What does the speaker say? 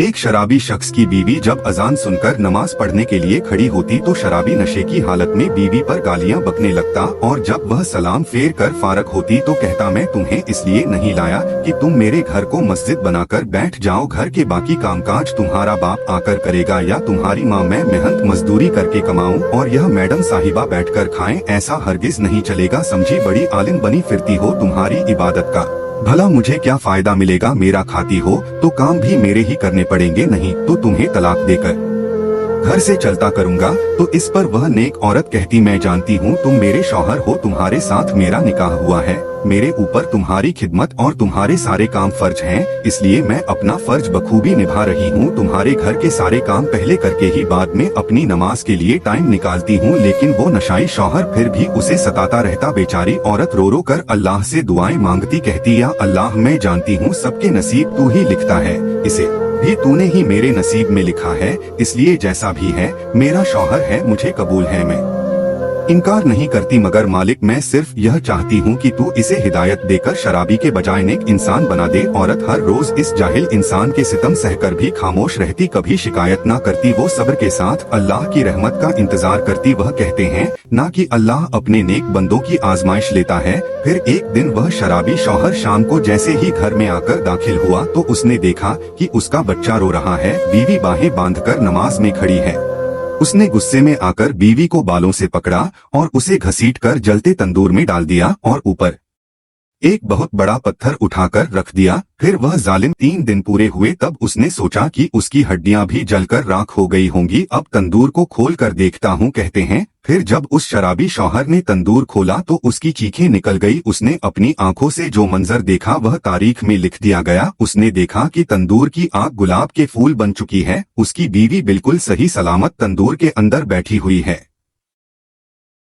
एक शराबी शख्स की बीवी जब अजान सुनकर नमाज पढ़ने के लिए खड़ी होती तो शराबी नशे की हालत में बीवी पर गालियां बकने लगता और जब वह सलाम फेर कर फारग होती तो कहता, मैं तुम्हें इसलिए नहीं लाया कि तुम मेरे घर को मस्जिद बनाकर बैठ जाओ, घर के बाकी कामकाज तुम्हारा बाप आकर करेगा या तुम्हारी माँ मैं मेहनत मजदूरी करके कमाऊं और यह मैडम साहिबा बैठकर खाएं, ऐसा हरगिज नहीं चलेगा। समझी बड़ी आलिम बनी फिरती हो तुम्हारी इबादत का भला मुझे क्या फायदा मिलेगा, मेरा खाती हो तो काम भी मेरे ही करने पड़ेंगे, नहीं तो तुम्हें तलाक देकर घर से चलता करूंगा। तो इस पर वह नेक औरत कहती, मैं जानती हूँ तुम मेरे शौहर हो, तुम्हारे साथ मेरा निकाह हुआ है, मेरे ऊपर तुम्हारी खिदमत और तुम्हारे सारे काम फर्ज हैं, इसलिए मैं अपना फर्ज बखूबी निभा रही हूँ। तुम्हारे घर के सारे काम पहले करके ही बाद में अपनी नमाज के लिए टाइम निकालती हूँ। लेकिन वो नशाई शौहर फिर भी उसे सताता रहता। बेचारी औरत रो रो कर अल्लाह से दुआएं मांगती, कहती, या अल्लाह मैं जानती हूँ सबके नसीब तू ही लिखता है, इसे भी तूने ही मेरे नसीब में लिखा है, इसलिए जैसा भी है मेरा शौहर है, मुझे कबूल है, मैं इनकार नहीं करती, मगर मालिक मैं सिर्फ यह चाहती हूँ कि तू इसे हिदायत देकर शराबी के बजाय नेक इंसान बना दे। औरत हर रोज इस जाहिल इंसान के सितम सहकर भी खामोश रहती, कभी शिकायत ना करती, वो सब्र के साथ अल्लाह की रहमत का इंतजार करती। वह कहते हैं ना कि अल्लाह अपने नेक बंदों की आजमाइश लेता है। फिर एक दिन वह शराबी शौहर शाम को जैसे ही घर में आकर दाखिल हुआ तो उसने देखा कि उसका बच्चा रो रहा है, बीवी बाहें बांधकर नमाज में खड़ी है। उसने गुस्से में आकर बीवी को बालों से पकड़ा और उसे घसीटकर जलते तंदूर में डाल दिया और ऊपर एक बहुत बड़ा पत्थर उठाकर रख दिया। फिर वह जालिम 3 दिन पूरे हुए तब उसने सोचा कि उसकी हड्डियां भी जलकर राख हो गई होंगी, अब तंदूर को खोल कर देखता हूँ, कहते हैं। फिर जब उस शराबी शौहर ने तंदूर खोला तो उसकी चीखें निकल गई। उसने अपनी आंखों से जो मंजर देखा वह तारीख में लिख दिया गया। उसने देखा कि तंदूर की आग गुलाब के फूल बन चुकी है, उसकी बीवी बिल्कुल सही सलामत तंदूर के अंदर बैठी हुई है।